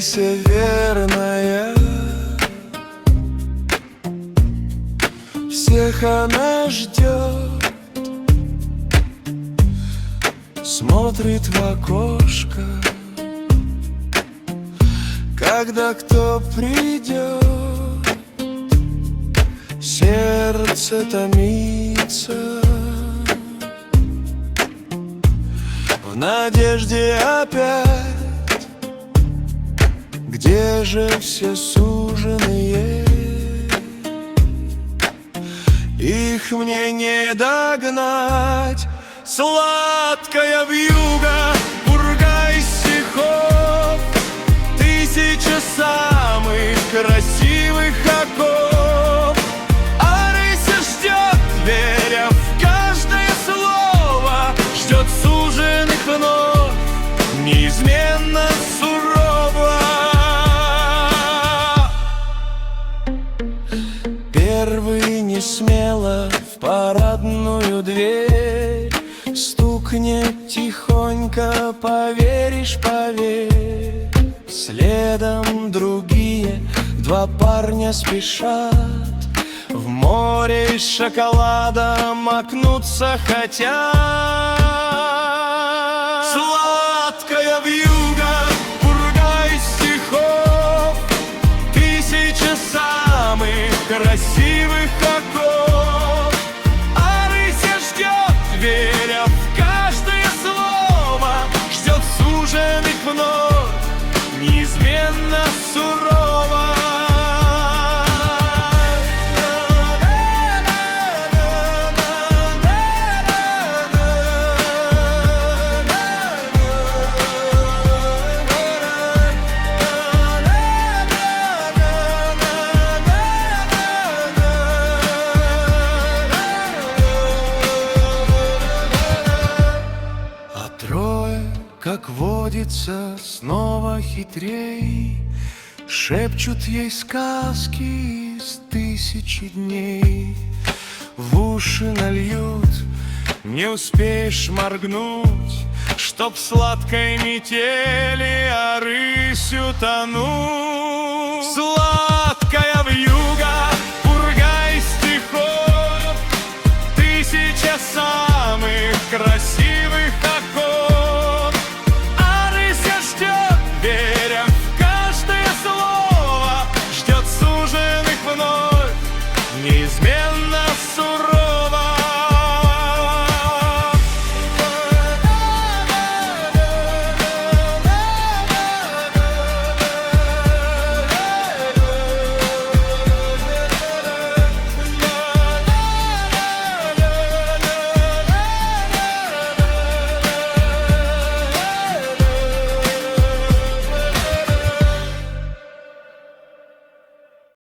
Надейся, верная, всех она ждет, смотрит в окошко, когда кто придет. Сердце томится в надежде опять. Где же все суженые? Их мне не догнать. Сладкая вьюга, пурга из стихов, тысяча самых красивых оков. А рыся ждет, веря в каждое слово, ждет суженых вновь, неизменно сурово. Первый не смело в парадную дверь стукнет тихонько, поверишь, поверь. Следом другие два парня спешат, в море из шоколада макнуться хотят. Сладкая вьюга, пурга из стихов, тысяча самых красивых оков. А рыся ждет, веря в каждое слово, ждет суженых вновь, неизменно сурово. Как водится, снова хитрей, шепчут ей сказки из тысячи дней. В уши нальют, не успеешь моргнуть, чтоб в сладкой метели о рысью тонуть. Сладкая вьюга, пурга из стихов, тысяча самых красивых оков. Веря в каждое слово, ждет суженых вновь, неизменно